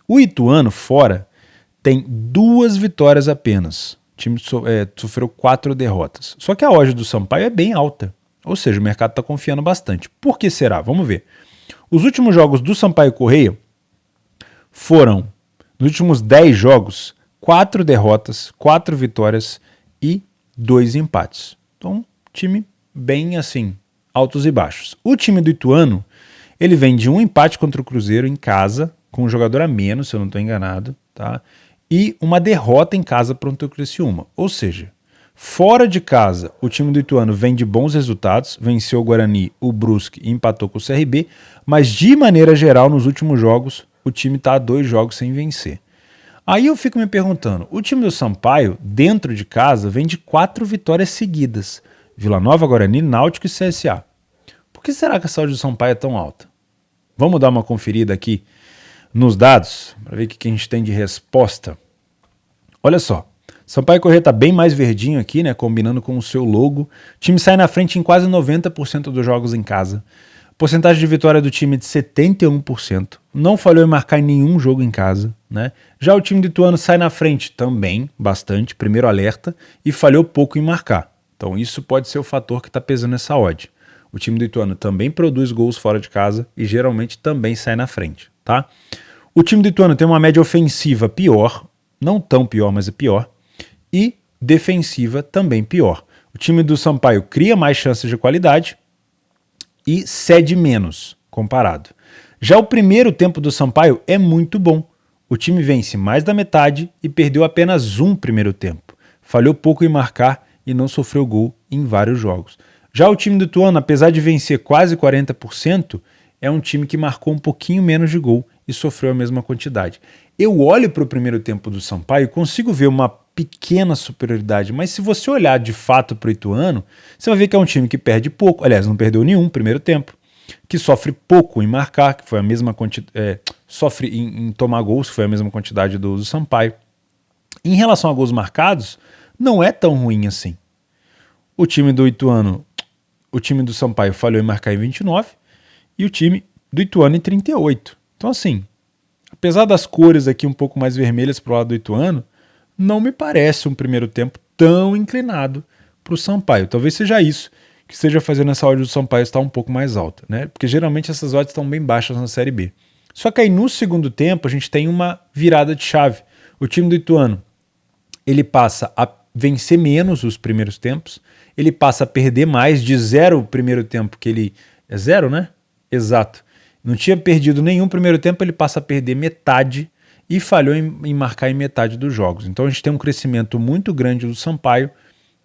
O Ituano, fora, tem 2 vitórias apenas. O time sofreu 4 derrotas. Só que a odd do Sampaio é bem alta. Ou seja, o mercado está confiando bastante. Por que será? Vamos ver. Os últimos jogos do Sampaio Corrêa foram, nos últimos 10 jogos, 4 derrotas, 4 vitórias e 2 empates. Então, time bem assim, altos e baixos. O time do Ituano, ele vem de um empate contra o Cruzeiro em casa, com um jogador a menos, se eu não estou enganado, tá? E uma derrota em casa contra o Criciúma. Ou seja, fora de casa, o time do Ituano vem de bons resultados, venceu o Guarani, o Brusque e empatou com o CRB, mas de maneira geral, nos últimos jogos, o time está a 2 jogos sem vencer. Aí eu fico me perguntando, o time do Sampaio, dentro de casa, vem de 4 vitórias seguidas. Vila Nova, Guarani, Náutico e CSA. Por que será que a saúde do Sampaio é tão alta? Vamos dar uma conferida aqui nos dados, para ver o que a gente tem de resposta. Olha só. Sampaio Corrêa está bem mais verdinho aqui, né, combinando com o seu logo. O time sai na frente em quase 90% dos jogos em casa. Porcentagem de vitória do time é de 71%. Não falhou em marcar em nenhum jogo em casa, né? Já o time do Ituano sai na frente também, bastante, primeiro alerta, e falhou pouco em marcar. Então isso pode ser o fator que está pesando essa odd. O time do Ituano também produz gols fora de casa e geralmente também sai na frente, tá? O time do Ituano tem uma média ofensiva pior, não tão pior, mas é pior, e defensiva também pior. O time do Sampaio cria mais chances de qualidade e cede menos comparado. Já o primeiro tempo do Sampaio é muito bom. O time vence mais da metade e perdeu apenas um primeiro tempo. Falhou pouco em marcar e não sofreu gol em vários jogos. Já o time do Ituano, apesar de vencer quase 40%, é um time que marcou um pouquinho menos de gol e sofreu a mesma quantidade. Eu olho para o primeiro tempo do Sampaio e consigo ver uma pequena superioridade, mas se você olhar de fato para o Ituano, você vai ver que é um time que perde pouco, aliás, não perdeu nenhum no primeiro tempo, que sofre pouco em marcar, que foi a mesma quantidade, sofre em tomar gols, que foi a mesma quantidade do Sampaio. Em relação a gols marcados, não é tão ruim assim. O time do Ituano, o time do Sampaio falhou em marcar em 29 e o time do Ituano em 38. Então assim, apesar das cores aqui um pouco mais vermelhas para o lado do Ituano, não me parece um primeiro tempo tão inclinado para o Sampaio. Talvez seja isso que esteja fazendo essa odd do Sampaio estar um pouco mais alta, né? Porque geralmente essas odds estão bem baixas na Série B. Só que aí no segundo tempo a gente tem uma virada de chave. O time do Ituano, ele passa a vencer menos os primeiros tempos, ele passa a perder mais, de 0 o primeiro tempo, que ele... É 0, né? Exato. Não tinha perdido nenhum primeiro tempo, ele passa a perder metade e falhou em marcar em metade dos jogos. Então a gente tem um crescimento muito grande do Sampaio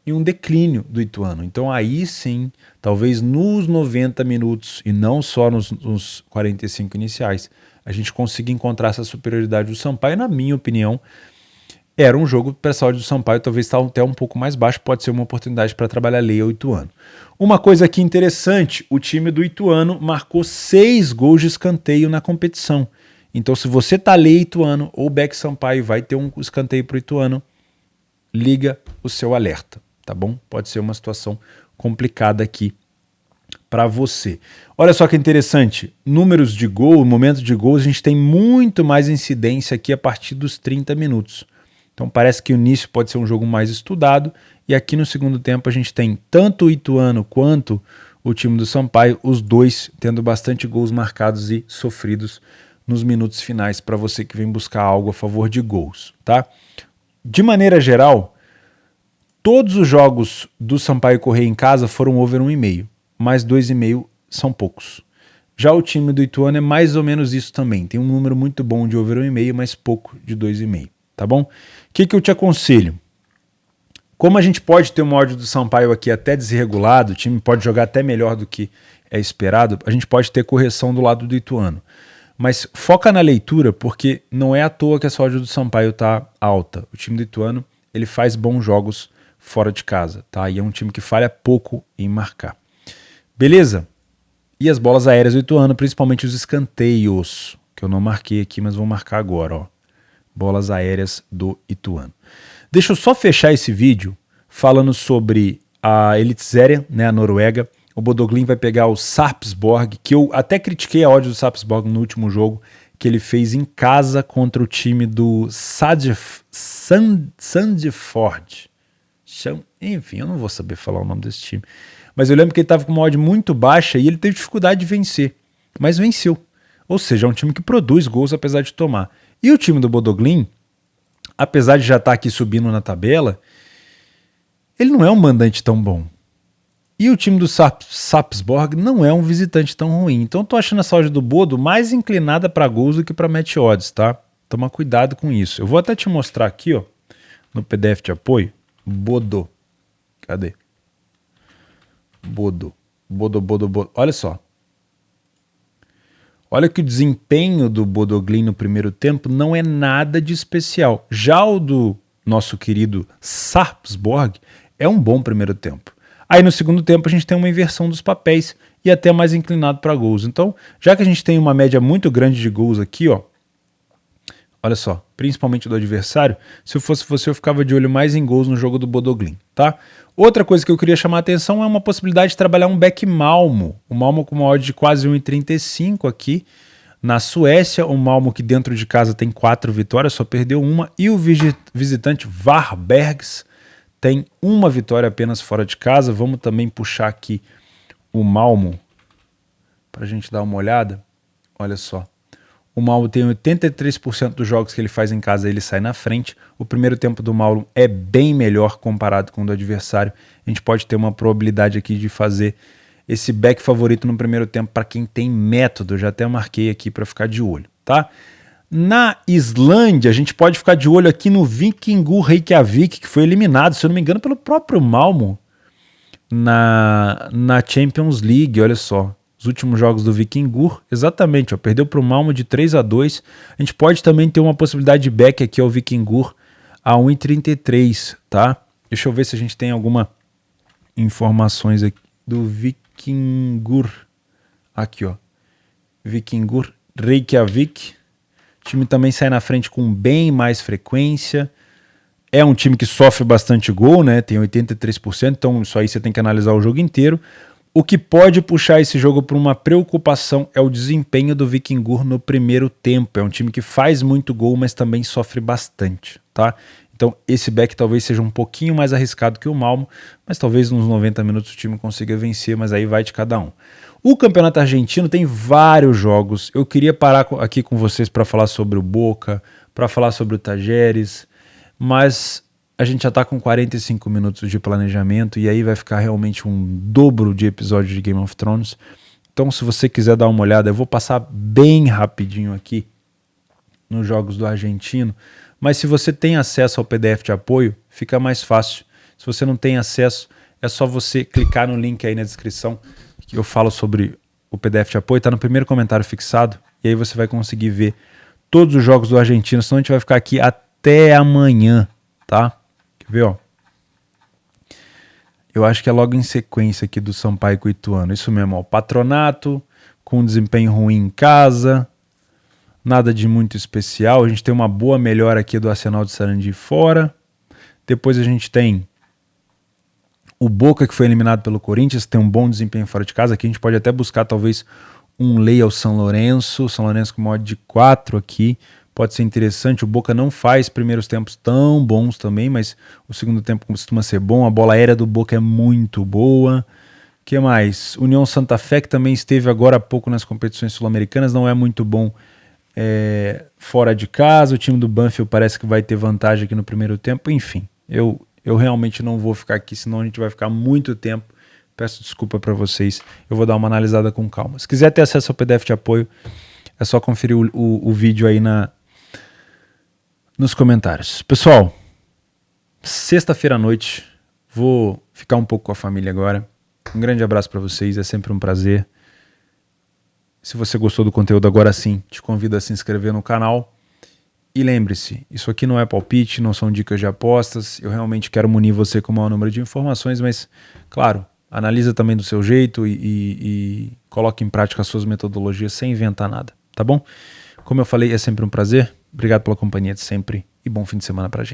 e um declínio do Ituano. Então aí sim, talvez nos 90 minutos e não só nos 45 iniciais, a gente consiga encontrar essa superioridade do Sampaio. Na minha opinião, era um jogo para essa odd do Sampaio, talvez está até um pouco mais baixo, pode ser uma oportunidade para trabalhar Leia o Ituano. Uma coisa aqui interessante, o time do Ituano marcou 6 gols de escanteio na competição. Então se você tá Leia Ituano ou Beck Sampaio vai ter um escanteio para o Ituano, liga o seu alerta, tá bom? Pode ser uma situação complicada aqui para você. Olha só que interessante, números de gol, momento de gol, a gente tem muito mais incidência aqui a partir dos 30 minutos. Então parece que o início pode ser um jogo mais estudado e aqui no segundo tempo a gente tem tanto o Ituano quanto o time do Sampaio, os dois tendo bastante gols marcados e sofridos nos minutos finais para você que vem buscar algo a favor de gols, tá? De maneira geral, todos os jogos do Sampaio Corrêa em casa foram over 1,5, mas 2,5 são poucos. Já o time do Ituano é mais ou menos isso também, tem um número muito bom de over 1,5, mas pouco de 2,5, tá bom? O que eu te aconselho? Como a gente pode ter uma odd do Sampaio aqui até desregulado, o time pode jogar até melhor do que é esperado, a gente pode ter correção do lado do Ituano. Mas foca na leitura, porque não é à toa que essa odd do Sampaio está alta. O time do Ituano, ele faz bons jogos fora de casa, tá? E é um time que falha pouco em marcar. Beleza? E as bolas aéreas do Ituano, principalmente os escanteios, que eu não marquei aqui, mas vou marcar agora, ó. Bolas aéreas do Ituano. Deixa eu só fechar esse vídeo falando sobre a Eliteserien, né, a Noruega. O Bodø/Glimt vai pegar o Sarpsborg, que eu até critiquei a odd do Sarpsborg no último jogo, que ele fez em casa contra o time do Sandefjord. Enfim, eu não vou saber falar o nome desse time. Mas eu lembro que ele estava com uma odd muito baixa e ele teve dificuldade de vencer. Mas venceu. Ou seja, é um time que produz gols apesar de tomar. E o time do Bodø/Glimt, apesar de já estar aqui subindo na tabela, ele não é um mandante tão bom. E o time do Sarpsborg não é um visitante tão ruim. Então eu tô achando essa odd do Bodo mais inclinada para gols do que para match odds, tá? Toma cuidado com isso. Eu vou até te mostrar aqui, ó, no PDF de apoio, Bodo. Cadê? Bodo. Olha só. Olha que o desempenho do Bodø/Glimt no primeiro tempo não é nada de especial. Já o do nosso querido Sarpsborg é um bom primeiro tempo. Aí no segundo tempo a gente tem uma inversão dos papéis e até mais inclinado para gols. Então, já que a gente tem uma média muito grande de gols aqui, ó, olha só, principalmente do adversário, se eu fosse você eu ficava de olho mais em gols no jogo do Bodø/Glimt, tá? Outra coisa que eu queria chamar a atenção é uma possibilidade de trabalhar um back Malmo. O Malmo com uma odd de quase 1,35 aqui. Na Suécia, o Malmo que dentro de casa tem 4 vitórias, só perdeu uma. E o visitante Varbergs tem uma vitória apenas fora de casa. Vamos também puxar aqui o Malmo para a gente dar uma olhada. Olha só. O Malmo tem 83% dos jogos que ele faz em casa, ele sai na frente. O primeiro tempo do Malmo é bem melhor comparado com o do adversário. A gente pode ter uma probabilidade aqui de fazer esse back favorito no primeiro tempo para quem tem método. Já até marquei aqui para ficar de olho, tá? Na Islândia, a gente pode ficar de olho aqui no Vikingur Reykjavik, que foi eliminado, se eu não me engano, pelo próprio Malmo na Champions League. Olha só. os últimos jogos do Víkingur, exatamente, ó, perdeu para o Malmö de 3-2. A gente pode também ter uma possibilidade de back aqui ao Víkingur a 1,33, tá? Deixa eu ver se a gente tem alguma informações aqui do Víkingur. Aqui, ó. Víkingur Reykjavik. O time também sai na frente com bem mais frequência. É um time que sofre bastante gol, né? Tem 83%, então isso aí você tem que analisar o jogo inteiro. O que pode puxar esse jogo para uma preocupação é o desempenho do Víkingur no primeiro tempo. É um time que faz muito gol, mas também sofre bastante, tá? Então esse back talvez seja um pouquinho mais arriscado que o Malmö, mas talvez nos 90 minutos o time consiga vencer, mas aí vai de cada um. O Campeonato Argentino tem vários jogos. Eu queria parar aqui com vocês para falar sobre o Boca, para falar sobre o Tajeres, mas a gente já está com 45 minutos de planejamento e aí vai ficar realmente um dobro de episódios de Game of Thrones. Então se você quiser dar uma olhada, eu vou passar bem rapidinho aqui nos jogos do Argentino, mas se você tem acesso ao PDF de apoio, fica mais fácil. Se você não tem acesso, é só você clicar no link aí na descrição, que eu falo sobre o PDF de apoio, está no primeiro comentário fixado, e aí você vai conseguir ver todos os jogos do Argentino, senão a gente vai ficar aqui até amanhã, tá? Quer ver, ó? Eu acho que é logo em sequência aqui do Sampaio com o Ituano, isso mesmo, ó, Patronato, com desempenho ruim em casa, nada de muito especial, a gente tem uma boa melhora aqui do Arsenal de Sarandi fora, depois a gente tem o Boca, que foi eliminado pelo Corinthians, tem um bom desempenho fora de casa. Aqui a gente pode até buscar talvez um lei ao São Lourenço. São Lourenço com mod de 4 aqui. Pode ser interessante. O Boca não faz primeiros tempos tão bons também, mas o segundo tempo costuma ser bom. A bola aérea do Boca é muito boa. O que mais? União Santa Fé, que também esteve agora há pouco nas competições sul-americanas, não é muito bom fora de casa. O time do Banfield parece que vai ter vantagem aqui no primeiro tempo. Enfim, eu realmente não vou ficar aqui, senão a gente vai ficar muito tempo. Peço desculpa para vocês. Eu vou dar uma analisada com calma. Se quiser ter acesso ao PDF de apoio, é só conferir o vídeo aí nos comentários. Pessoal, sexta-feira à noite, vou ficar um pouco com a família agora. Um grande abraço para vocês, é sempre um prazer. Se você gostou do conteúdo, agora sim, te convido a se inscrever no canal. E lembre-se, isso aqui não é palpite, não são dicas de apostas, eu realmente quero munir você com o maior número de informações, mas, claro, analisa também do seu jeito e coloque em prática as suas metodologias sem inventar nada, tá bom? Como eu falei, é sempre um prazer, obrigado pela companhia de sempre e bom fim de semana pra gente.